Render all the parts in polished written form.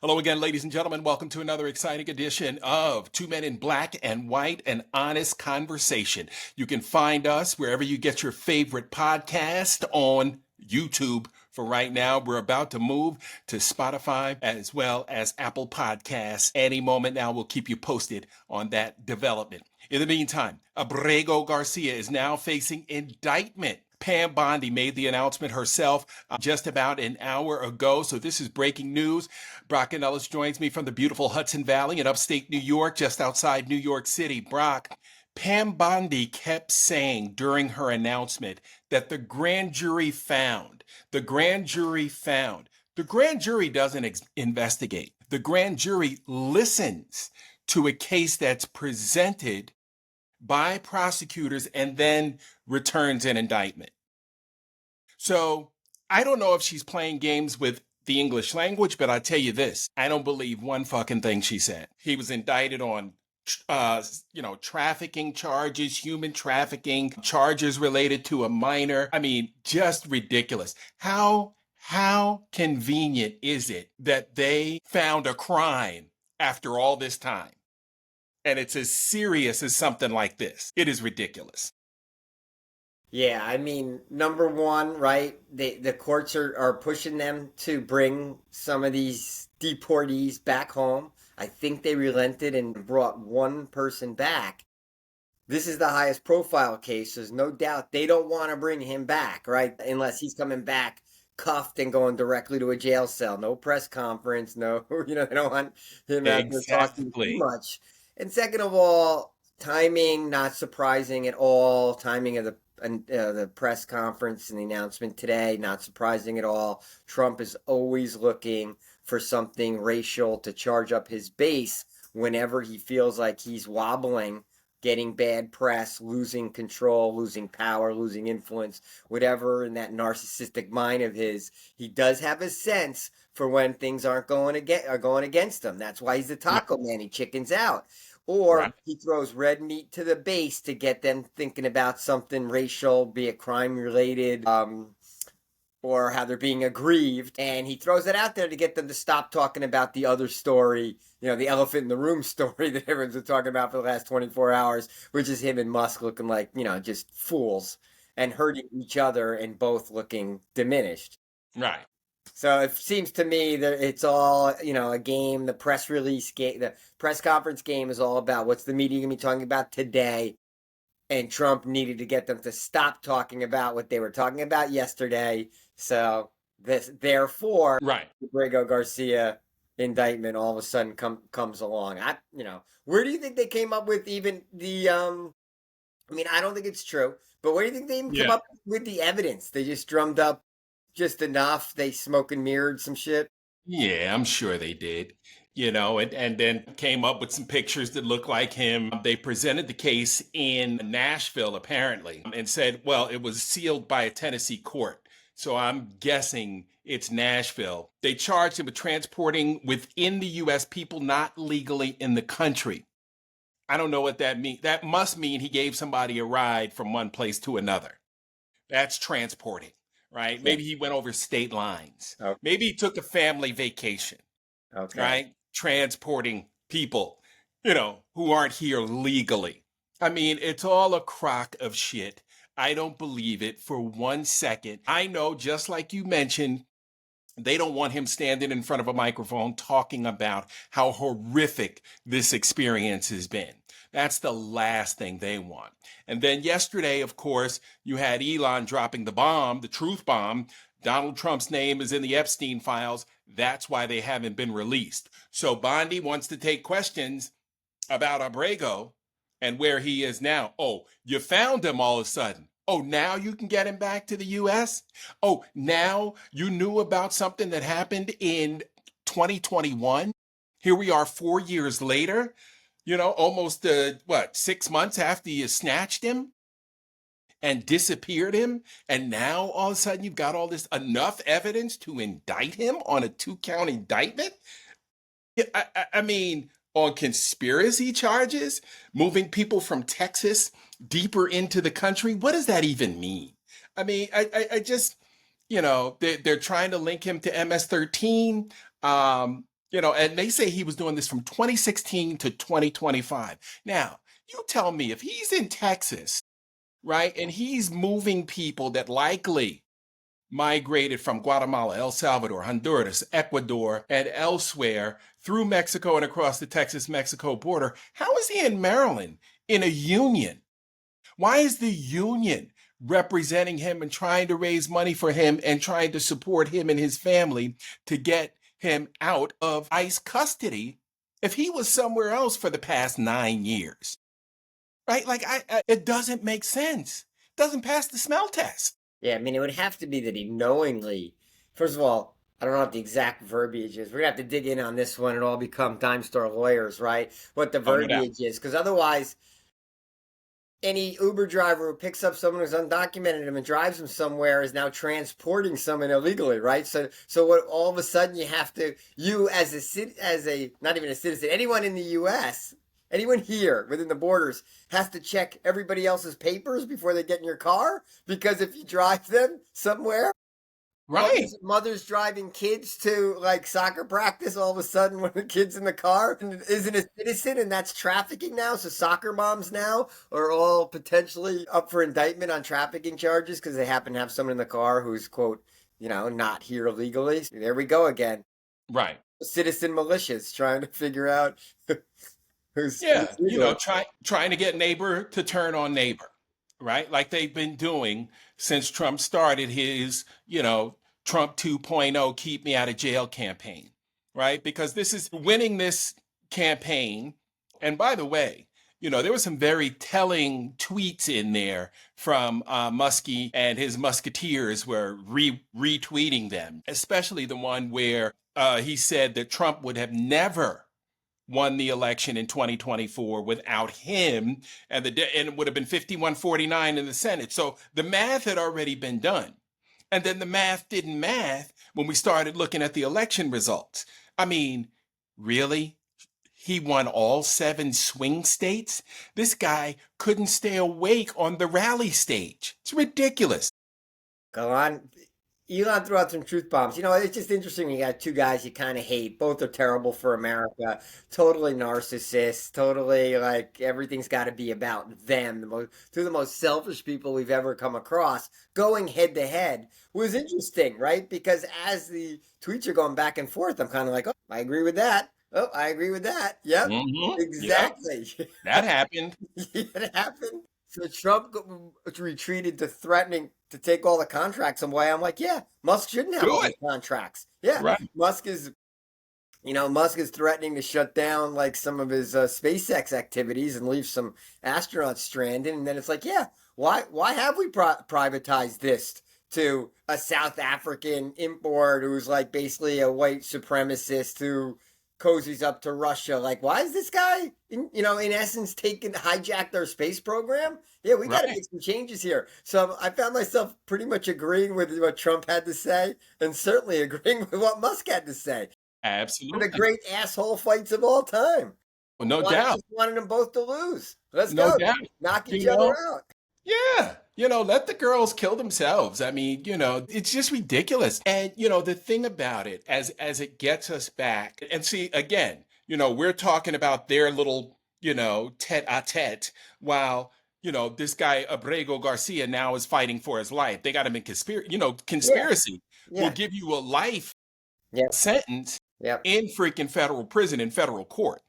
Hello again, ladies and gentlemen. Welcome to another exciting edition of Two Men in Black and White, an honest conversation. You can find us wherever you get your favorite podcast on YouTube. For right now, we're about to move to Spotify as well as Apple Podcasts. Any moment now, we'll keep you posted on that development. In the meantime, Abrego Garcia is now facing indictment. Pam Bondi made the announcement herself just about an hour ago. So this is breaking news. Brock Ganeles joins me from the beautiful Hudson Valley in upstate New York, just outside New York City. Brock, Pam Bondi kept saying during her announcement that the grand jury found. The grand jury doesn't investigate. The grand jury listens to a case that's presented by prosecutors and then returns an indictment. So I don't know if she's playing games with the English language, but I tell you this, I don't believe one fucking thing she said. He was indicted on trafficking charges, human trafficking charges related to a minor. I mean, just ridiculous. How convenient is it that they found a crime after all this time? And it's as serious as something like this. It is ridiculous. Yeah, I mean, number one, right? The courts are pushing them to bring some of these deportees back home. I think they relented and brought one person back. This is the highest profile case. There's no doubt they don't want to bring him back, right? Unless he's coming back cuffed and going directly to a jail cell. No press conference, no, they don't want him out there talking too Exactly. much. And second of all, timing, not surprising at all. Timing of the press conference and the announcement today, not surprising at all. Trump is always looking for something racial to charge up his base whenever he feels like he's wobbling, getting bad press, losing control, losing power, losing influence, whatever in that narcissistic mind of his. He does have a sense for when things are going against him. That's why he's the taco man. He chickens out. Or Right. he throws red meat to the base to get them thinking about something racial, be it crime related, or how they're being aggrieved. And he throws it out there to get them to stop talking about the other story, the elephant in the room story that everyone's been talking about for the last 24 hours, which is him and Musk looking like, just fools and hurting each other and both looking diminished. Right. So it seems to me that it's all, a game. The press release game, the press conference game is all about what's the media going to be talking about today. And Trump needed to get them to stop talking about what they were talking about yesterday. So therefore, Right. the Abrego Garcia indictment all of a sudden comes along. Where do you think they came up with even the, I don't think it's true, but where do you think they even come Yeah. up with the evidence? They just drummed up just enough. They smoke and mirrored some shit. Yeah, I'm sure they did. And then came up with some pictures that look like him. They presented the case in Nashville, apparently, and said, well, it was sealed by a Tennessee court. So I'm guessing it's Nashville. They charged him with transporting within the U.S. people not legally in the country. I don't know what that means. That must mean he gave somebody a ride from one place to another. That's transporting, right? Yeah. Maybe he went over state lines. Oh, Maybe he took a family vacation, okay. right? Transporting people, who aren't here legally. I mean, it's all a crock of shit. I don't believe it for 1 second. I know, just like you mentioned, they don't want him standing in front of a microphone talking about how horrific this experience has been. That's the last thing they want. And then yesterday, of course, you had Elon dropping the bomb, the truth bomb. Donald Trump's name is in the Epstein files. That's why they haven't been released. So Bondi wants to take questions about Abrego and where he is now. Oh, you found him all of a sudden. Oh, now you can get him back to the U.S.? Oh, now you knew about something that happened in 2021? Here we are 4 years later, almost, 6 months after you snatched him and disappeared him. And now all of a sudden you've got all this enough evidence to indict him on a 2-count indictment? Yeah, I mean, on conspiracy charges, moving people from Texas deeper into the country. What does that even mean? I mean, I just, they're trying to link him to MS-13. And they say he was doing this from 2016 to 2025. Now, you tell me if he's in Texas, right, and he's moving people that likely migrated from Guatemala, El Salvador, Honduras, Ecuador, and elsewhere through Mexico and across the Texas Mexico border, how is he in Maryland in a union? Why is the union representing him and trying to raise money for him and trying to support him and his family to get him out of ICE custody if he was somewhere else for the past 9 years? Right? Like, it doesn't make sense. Doesn't pass the smell test. Yeah, I mean, it would have to be that he knowingly, first of all, I don't know what the exact verbiage is. We're gonna have to dig in on this one and all become dime store lawyers, right? What the Oh, no doubt. verbiage is, because otherwise, any Uber driver who picks up someone who's undocumented and drives them somewhere is now transporting someone illegally, right? So what? All of a sudden, you have to, you as a not even a citizen, anyone in the U.S., anyone here within the borders has to check everybody else's papers before they get in your car, because if you drive them somewhere, Right. mothers driving kids to like soccer practice, all of a sudden when the kid's in the car and isn't a citizen, and that's trafficking now. So soccer moms now are all potentially up for indictment on trafficking charges because they happen to have someone in the car who's, quote, not here legally. There we go again. Right. Citizen militias trying to figure out who's Yeah. legal. Trying to get neighbor to turn on neighbor, right? Like they've been doing since Trump started his, Trump 2.0 keep me out of jail campaign, right? Because this is winning this campaign. And by the way, there were some very telling tweets in there from Muskie, and his musketeers were retweeting them, especially the one where he said that Trump would have never won the election in 2024 without him, and it would have been 51-49 in the Senate. So the math had already been done. And then the math didn't math when we started looking at the election results. I mean, really? He won all 7 swing states? This guy couldn't stay awake on the rally stage. It's ridiculous. Go on. Elon threw out some truth bombs. It's just interesting when you got two guys you kind of hate. Both are terrible for America. Totally narcissists. Totally like everything's got to be about them. Two of the most selfish people we've ever come across. Going head to head was interesting, right? Because as the tweets are going back and forth, I'm kind of like, oh, I agree with that. Oh, I agree with that. Yep, Yep, exactly. that happened. It happened. So Trump retreated to threatening to take all the contracts away. I'm like, yeah, Musk shouldn't have all Good. the contracts. Yeah, Right. Musk is threatening to shut down like some of his SpaceX activities and leave some astronauts stranded. And then it's like, yeah, why have we privatized this to a South African import who's like basically a white supremacist who cozies up to Russia? Like, why is this guy, in essence, hijacked our space program? Yeah, we got to Right. make some changes here. So I found myself pretty much agreeing with what Trump had to say, and certainly agreeing with what Musk had to say. One of the Absolutely. great asshole fights of all time. Well, no doubt. Just wanted them both to lose. Let's No go. doubt. Knock each You other know, out. Yeah, let the girls kill themselves. I mean, it's just ridiculous. And the thing about it, as it gets us back, and see again, we're talking about their little, tete-a-tete, while this guy Abrego Garcia now is fighting for his life. They got him in conspiracy. Yeah, Conspiracy will yeah, give you a life yep, sentence yep. in freaking federal prison, in federal court.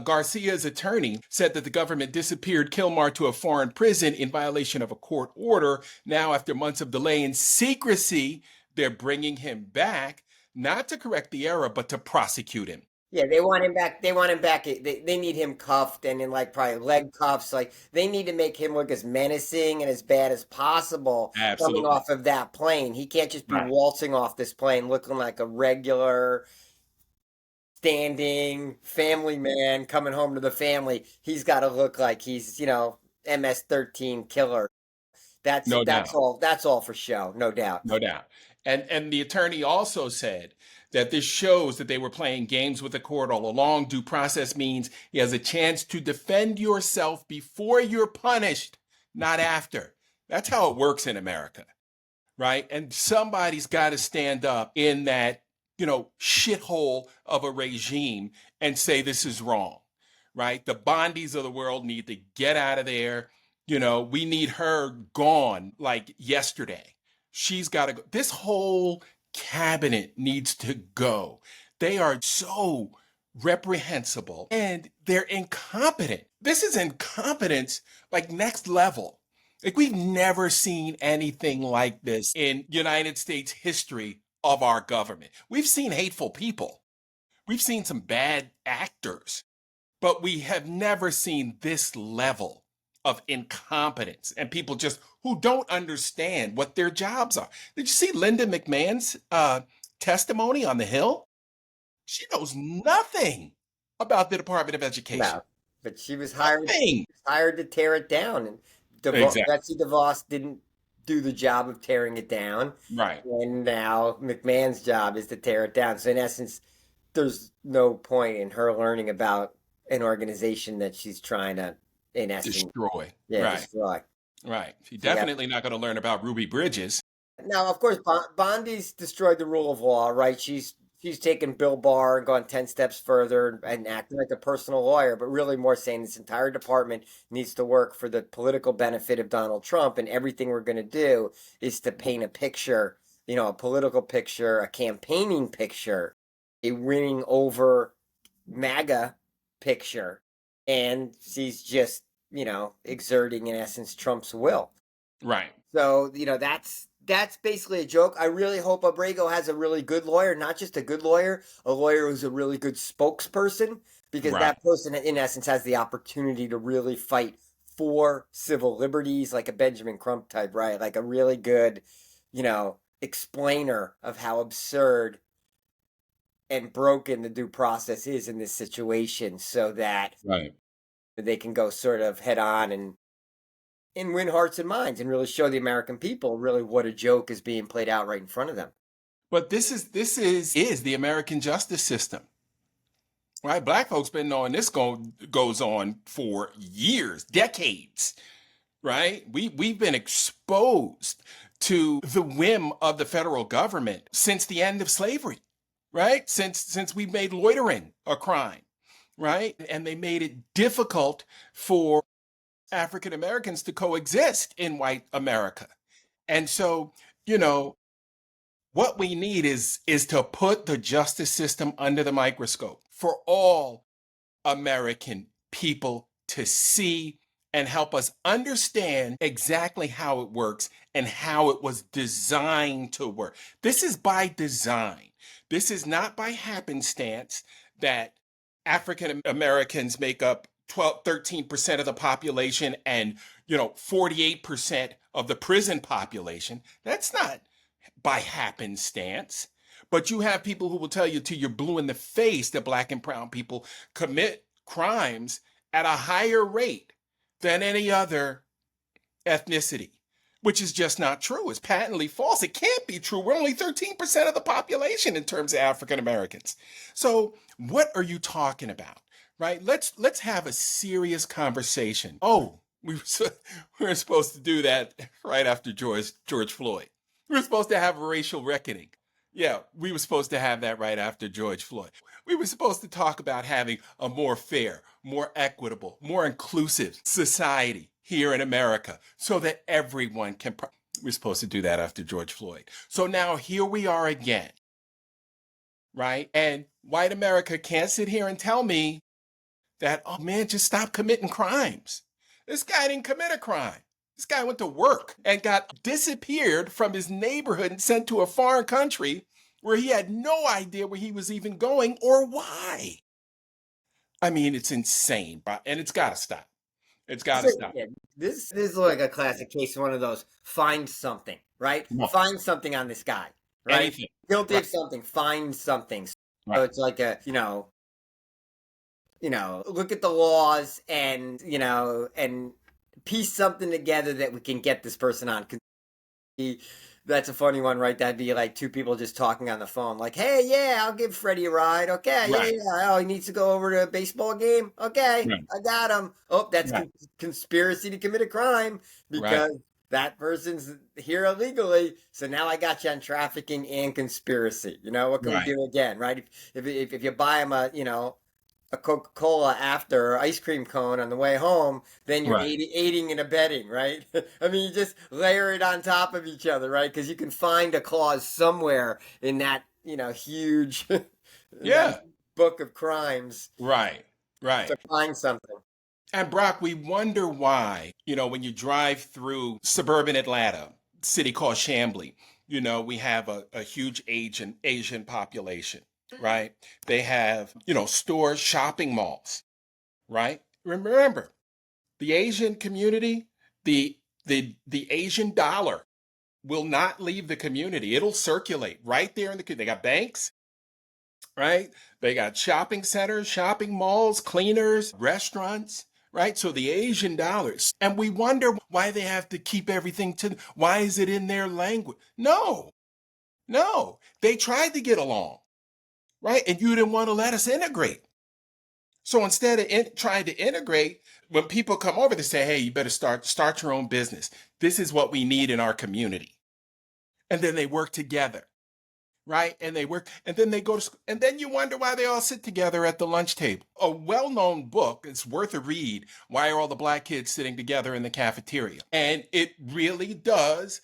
Garcia's attorney said that the government disappeared Kilmar to a foreign prison in violation of a court order. Now, after months of delay and secrecy, they're bringing him back, not to correct the error, but to prosecute him. Yeah, they want him back. They want him back. They need him cuffed and in like probably leg cuffs. Like they need to make him look as menacing and as bad as possible coming Absolutely. off of that plane. He can't just be Right. waltzing off this plane looking like a regular standing family man coming home to the family. He's got to look like he's, MS-13 killer. That's No that's doubt. all. That's all for show, no doubt. No doubt. And the attorney also said that this shows that they were playing games with the court all along. Due process means he has a chance to defend yourself before you're punished, not after. That's how it works in America, right? And somebody's got to stand up in that shithole of a regime and say this is wrong, right? The Bondis of the world need to get out of there. We need her gone like yesterday. She's got to go. This whole cabinet needs to go. They are so reprehensible and they're incompetent. This is incompetence like next level. Like we've never seen anything like this in United States history of our government. We've seen hateful people. We've seen some bad actors, but we have never seen this level of incompetence and people just who don't understand what their jobs are. Did you see Linda McMahon's testimony on the Hill? She knows nothing about the Department of Education. No, but she was hired Nothing. hired to tear it down, and Exactly. Betsy DeVos didn't do the job of tearing it down, Right. and now McMahon's job is to tear it down. So in essence, there's no point in her learning about an organization that she's trying to, in essence, Destroy. yeah, Right. destroy. Right. She's So, yeah. definitely not going to learn about Ruby Bridges. Now, of course, Bondi's destroyed the rule of law, right? She's taken Bill Barr and gone 10 steps further and acting like a personal lawyer, but really more saying this entire department needs to work for the political benefit of Donald Trump, and everything we're going to do is to paint a picture, a political picture, a campaigning picture, a winning over MAGA picture, and she's just, exerting, in essence, Trump's will. Right. So, that's basically a joke. I really hope Abrego has a really good lawyer, not just a good lawyer, a lawyer who's a really good spokesperson, because Right. that person, in essence, has the opportunity to really fight for civil liberties, like a Benjamin Crump type, right? Like a really good, explainer of how absurd and broken the due process is in this situation, so that Right. they can go sort of head on and win hearts and minds and really show the American people really what a joke is being played out right in front of them. But this is the American justice system. Right? Black folks been knowing this goes on for years, decades. Right? We've been exposed to the whim of the federal government since the end of slavery. Right? Since we made loitering a crime. Right? And they made it difficult for African Americans to coexist in white America. And so, you know, what we need is to put the justice system under the microscope for all American people to see and help us understand exactly how it works and how it was designed to work. This is by design. This is not by happenstance that African Americans make up 13% of the population and 48% of the prison population. That's not by happenstance. But you have people who will tell you till you're blue in the face that black and brown people commit crimes at a higher rate than any other ethnicity, which is just not true. It's patently false. It can't be true. We're only 13% of the population in terms of African Americans. So what are you talking about? Right? Let's have a serious conversation. Oh, we were supposed to do that right after George Floyd. We were supposed to have a racial reckoning. Yeah, we were supposed to have that right after George Floyd. We were supposed to talk about having a more fair, more equitable, more inclusive society here in America so that everyone can. We're supposed to do that after George Floyd. So now here we are again, right? And white America can't sit here and tell me that, oh man, just stop committing crimes. This guy didn't commit a crime. This guy went to work and got disappeared from his neighborhood and sent to a foreign country where he had no idea where he was even going or why. I mean, it's insane, bro. And it's got to stop. It's got to stop. Yeah, this is like a classic case of one of those find something, right? No, Find something on this guy, right? anything. Guilty Right, of something, find something. So right, it's like look at the laws and, and piece something together that we can get this person on. 'Cause that's a funny one, right? That'd be like two people just talking on the phone, like, "Hey, yeah, I'll give Freddie a ride. Okay, yeah, right, yeah. Oh, he needs to go over to a baseball game. Okay, right, I got him. Oh, that's right, conspiracy to commit a crime right, because that person's here illegally, so now I got you on trafficking and conspiracy. What can we Right. do again, right? If you buy them a Coca-Cola after ice cream cone on the way home, then you're Right. aiding and abetting, right? I mean, you just layer it on top of each other, right? Because you can find a clause somewhere in that, huge, that Yeah. book of crimes Right. to Right. find something. And Brock, we wonder why, when you drive through suburban Atlanta, city called Chamblee, we have a huge Asian population, right? They have, stores, shopping malls, right? Remember, the Asian community, the Asian dollar will not leave the community. It'll circulate right there in the community. They got banks, right? They got shopping centers, shopping malls, cleaners, restaurants, right? So the Asian dollars. And we wonder why they have to keep everything why is it in their language? No, no. They tried to get along, right? And you didn't want to let us integrate. So instead of trying to integrate, when people come over, they say, hey, you better start your own business. This is what we need in our community. And then they work together, right? And they work, and then they go to school, and then you wonder why they all sit together at the lunch table. A well-known book, it's worth a read. Why are all the black kids sitting together in the cafeteria? And it really does,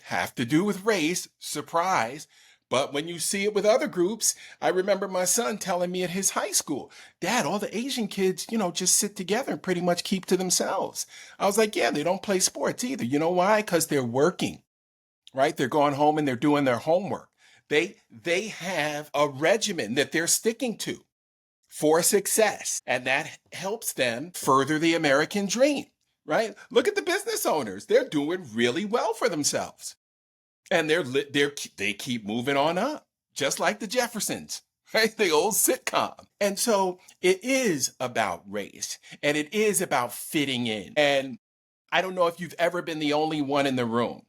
have to do with race, surprise. But when you see it with other groups, I remember my son telling me at his high school, Dad, all the Asian kids, just sit together and pretty much keep to themselves. I was like, yeah, they don't play sports either. You know why? Because they're working, right? They're going home and they're doing their homework. They have a regimen that they're sticking to for success, and that helps them further the American dream, right? Look at the business owners. They're doing really well for themselves. And they keep moving on up, just like the Jeffersons, right? The old sitcom. And so it is about race, and it is about fitting in. And I don't know if you've ever been the only one in the room,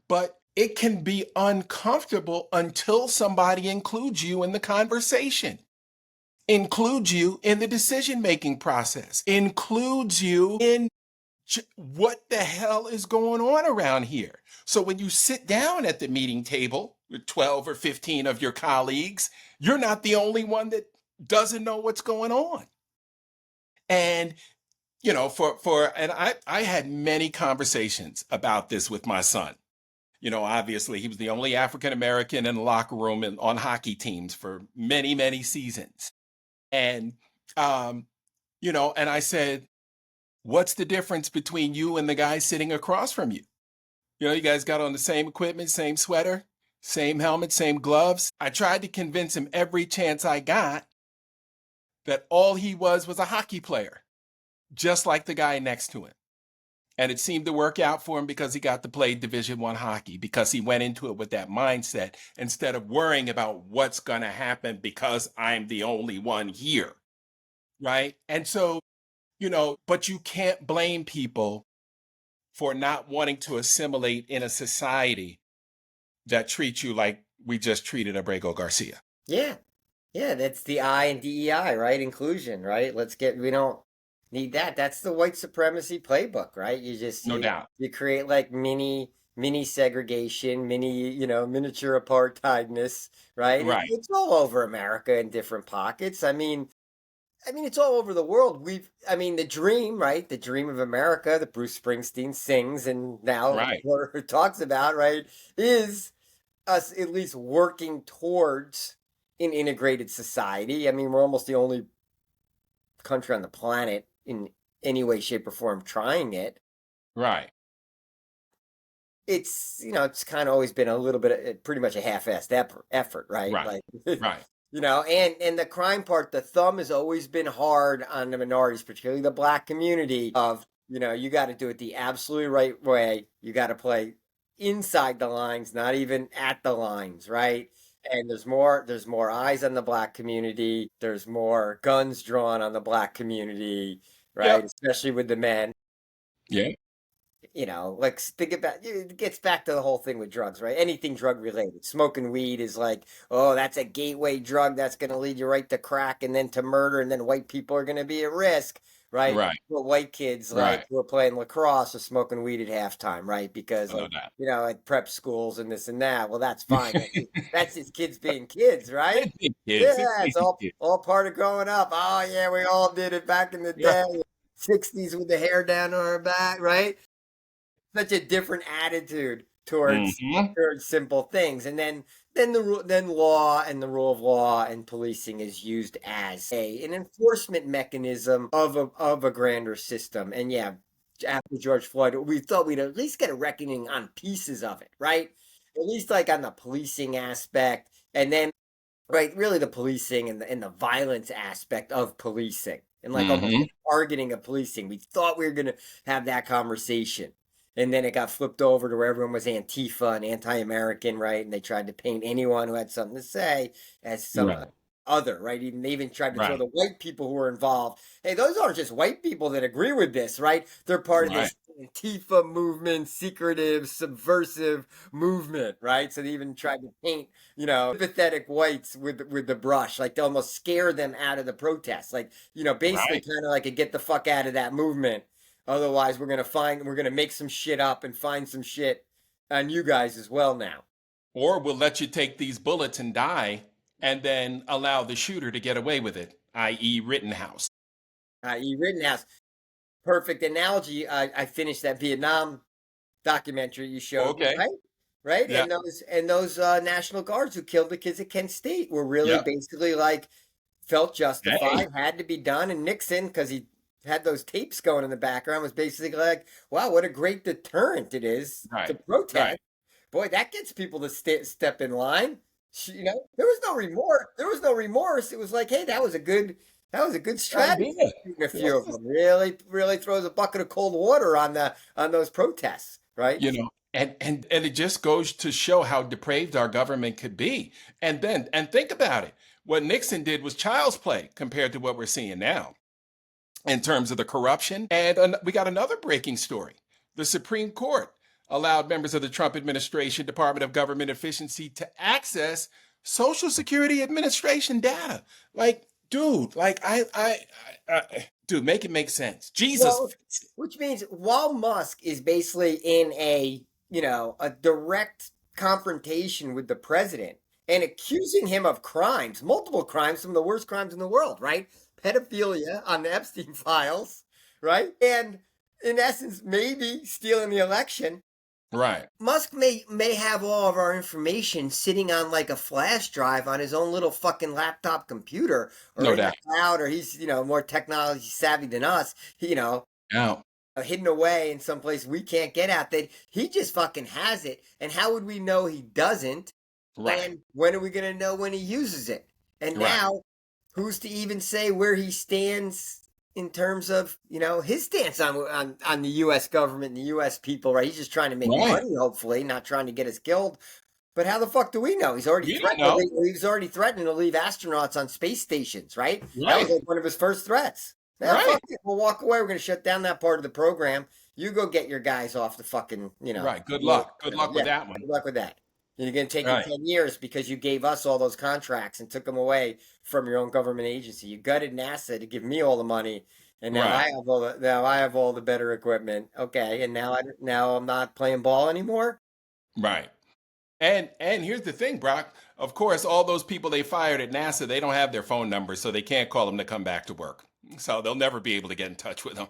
but it can be uncomfortable until somebody includes you in the conversation, includes you in the decision-making process, includes you in what the hell is going on around here. So when you sit down at the meeting table with 12 or 15 of your colleagues, you're not the only one that doesn't know what's going on. And and I had many conversations about this with my son. Obviously, he was the only African American in the locker room and on hockey teams for many, many seasons. And, and I said, what's the difference between you and the guy sitting across from you? You guys got on the same equipment, same sweater, same helmet, same gloves. I tried to convince him every chance I got that all he was a hockey player, just like the guy next to him. And it seemed to work out for him because he got to play Division I hockey, because he went into it with that mindset instead of worrying about what's going to happen because I'm the only one here. Right. And so, but you can't blame people for not wanting to assimilate in a society that treats you like we just treated Abrego Garcia. Yeah. Yeah, that's the I and DEI, right? Inclusion, right? We don't need that. That's the white supremacy playbook, right? No doubt. You create like mini segregation, miniature apartheidness, right? Right. It's all over America in different pockets. It's all over the world. The dream, right? The dream of America that Bruce Springsteen sings and now Right. talks about, right, is us at least working towards an integrated society. We're almost the only country on the planet in any way, shape, or form trying it. Right. It's kind of always been a little bit, pretty much a half-assed effort, right? Right. Like, Right. and the crime part, the thumb has always been hard on the minorities, particularly the black community. Of you got to do it the absolutely right way. You got to play inside the lines, not even at the lines, right? And there's more eyes on the black community. There's more guns drawn on the black community, right? Yep. Especially with the men. Yeah. Like think about it, gets back to the whole thing with drugs, right? Anything drug related. Smoking weed is like, oh, that's a gateway drug that's going to lead you right to crack and then to murder, and then white people are going to be at risk. right? Right. But white kids like Right. who are playing lacrosse or smoking weed at halftime, right? Because Oh, like that. at prep schools and this and that. Well, that's fine. That's just kids being kids, right? It's big kids. It's Yeah, it's big kids. all part of growing up. Oh yeah, we all did it back in the Yeah. day, 60s with the hair down on our back, right? Such a different attitude Hmm. towards simple things, and then law and the rule of law and policing is used as an enforcement mechanism of a grander system. And yeah, after George Floyd, we thought we'd at least get a reckoning on pieces of it, right? At least like on the policing aspect, and then right, really the policing and the violence aspect of policing and like almost Hmm. the targeting of policing. We thought we were going to have that conversation. And then it got flipped over to where everyone was Antifa and anti-American, right? And they tried to paint anyone who had something to say as some Right. other, right? They even tried to throw Right. the white people who were involved. Hey, those aren't just white people that agree with this, right? They're part of Right. this Antifa movement, secretive, subversive movement, right? So they even tried to paint sympathetic whites with the brush, like to almost scare them out of the protest, like basically Right. kind of like a get the fuck out of that movement. Otherwise, we're gonna make some shit up and find some shit on you guys as well now. Or we'll let you take these bullets and die and then allow the shooter to get away with it, i.e., Rittenhouse. Rittenhouse, perfect analogy. I finished that Vietnam documentary you showed me, Okay. right? Right, Yeah. and those National Guards who killed the kids at Kent State were really Yep. basically like felt Hey. justified, had to be done. And Nixon, because he had those tapes going in the background, was basically like, "Wow, what a great deterrent it is to Right. protest." Right. Boy, that gets people to step in line. There was no remorse. There was no remorse. It was like, "Hey, that was a good strategy." Idea. Shooting a few of them really throws a bucket of cold water on those protests, right? And it just goes to show how depraved our government could be. And think about it. What Nixon did was child's play compared to what we're seeing now in terms of the corruption. And we got another breaking story. The Supreme Court allowed members of the Trump administration Department of Government Efficiency to access Social Security Administration data. Like, dude, like dude, make it make sense. Jesus. Well, which means while Musk is basically in a direct confrontation with the president and accusing him of crimes, multiple crimes, some of the worst crimes in the world, right? Pedophilia on the Epstein files, right? And in essence, maybe stealing the election. Right. Musk may have all of our information sitting on like a flash drive on his own little fucking laptop computer or No in the doubt. cloud, or he's more technology savvy than us. Now, Hidden away in some place we can't get at, that he just fucking has it. And how would we know he doesn't? right. And when are we going to know when he uses it? And Right. now, who's to even say where he stands in terms of his stance on the U.S. government and the U.S. people? Right? He's just trying to make Right. money, hopefully, not trying to get us killed. But how the fuck do we know? He's already We don't threatened. To know. leave, he's already threatening to leave astronauts on space stations. Right? That was Right. like one of his first threats. Now, Right. fuck it. We'll walk away. We're going to shut down that part of the program. You go get your guys off the fucking, Right. Good yeah, luck. Good luck with yeah, that one. good luck with that. You're going to take you Right. 10 years because you gave us all those contracts and took them away from your own government agency. You gutted NASA to give me all the money, and now Right. I have all the better equipment. Okay, and now I'm not playing ball anymore. Right. And here's the thing, Brock. Of course, all those people they fired at NASA, they don't have their phone numbers, so they can't call them to come back to work. So they'll never be able to get in touch with them.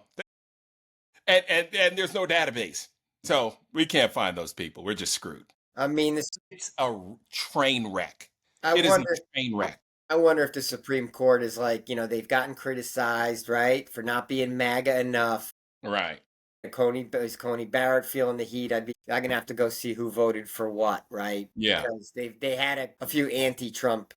And there's no database. So we can't find those people. We're just screwed. I mean, It's a train wreck. I It is a wonder. train wreck. I wonder if the Supreme Court is like, they've gotten criticized, right, for not being MAGA enough. Right. Is Coney Barrett feeling the heat? I'm gonna have to go see who voted for what, right? Yeah. Because they had a few anti-Trump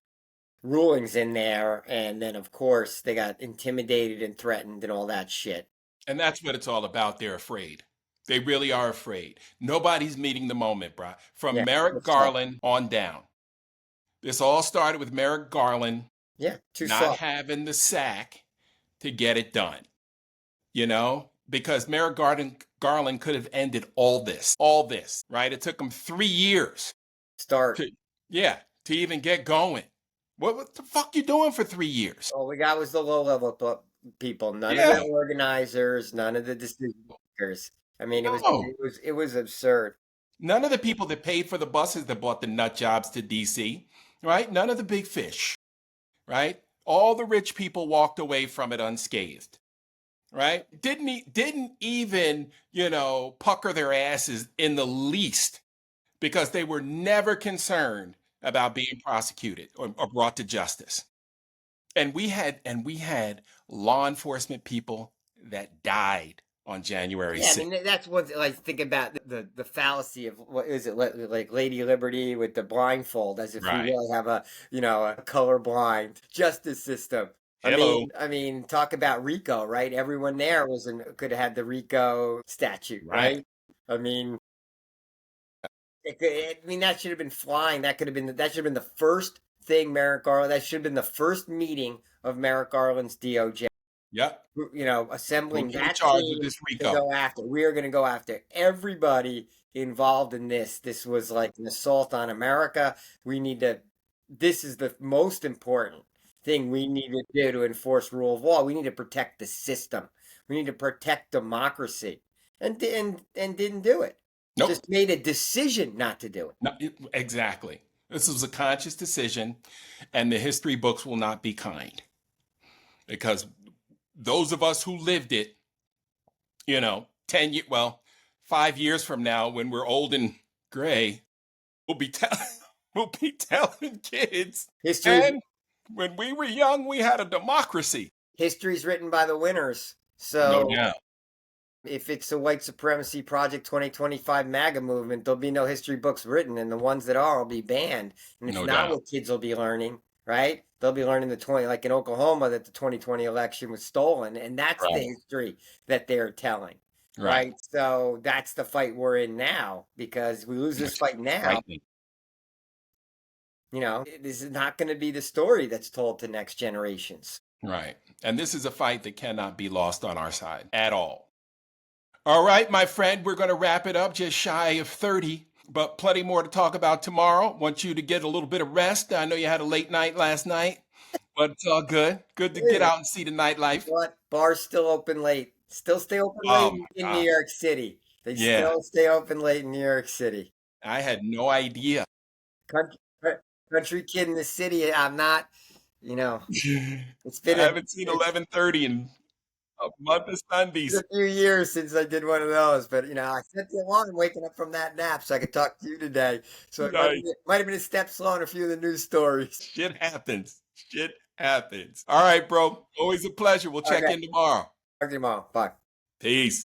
rulings in there, and then of course they got intimidated and threatened and all that shit. And that's what it's all about. They're afraid. They really are afraid. Nobody's meeting the moment, bro. From Yeah, Merrick that's tough. Garland on down. This all started with Merrick Garland Yeah, too not soft. having the sack to get it done. Because Merrick Garland could have ended all this, right? It took him 3 years Start. to, yeah, to even get going. What the fuck you doing for 3 years? All we got was the low level people, none of Yeah. the organizers, none of the decision makers. I mean, No. it was absurd. None of the people that paid for the buses that bought the nut jobs to DC, right? None of the big fish, right? All the rich people walked away from it unscathed, right? Didn't even, pucker their asses in the least because they were never concerned about being prosecuted or brought to justice. And we had law enforcement people that died on January Yeah, I 6th. mean that's what like think about the fallacy of what is it like Lady Liberty with the blindfold, as if we Right. really have a a colorblind justice system. Hello. I mean, talk about RICO, right? Everyone there could have had the RICO statute, Right. right? I mean, that should have been flying. That should have been the first thing Merrick Garland. That should have been the first meeting of Merrick Garland's DOJ. Yep. We'll Assembling get a that charge with team this to RICO. go after. We are going to go after everybody involved in this. This was like an assault on America. This is the most important thing we need to do to enforce rule of law. We need to protect the system. We need to protect democracy. And didn't do it. Nope. Just made a decision not to do it. No, exactly. This was a conscious decision, and the history books will not be kind because those of us who lived it, 10 years, 5 years from now, when we're old and gray, we'll be telling we'll be telling kids. History And when we were young, we had a democracy. History's written by the winners. No So doubt. if it's a white supremacy project 2025 MAGA movement, there'll be no history books written, and the ones that are will be banned. And it's No not doubt. what kids will be learning, right? They'll be learning like in Oklahoma, that the 2020 election was stolen, and that's the Right. history that they're telling, Right. right? So that's the fight we're in now, because we lose this fight now. Frightening. This is not going to be the story that's told to next generations. Right. And this is a fight that cannot be lost on our side at all. All right, my friend, we're going to wrap it up just shy of 30, but plenty more to talk about tomorrow. Want you to get a little bit of rest. I know you had a late night last night, but it's all good. Good to get out and see the nightlife. What? Bars still open late. Still stay open Oh, late my in God. New York City. They Yeah. still stay open late in New York City. I had no idea. Country kid in the city. I'm not, it's been I haven't seen 11:30 in a month of it's Sundays. a few years since I did one of those, but I set the alarm waking up from that nap so I could talk to you today. So it Nice. might have been a step slow on a few of the news stories. Shit happens. Shit happens. All right, bro. Always a pleasure. We'll check Okay. in tomorrow. Talk to you tomorrow. Bye. Peace.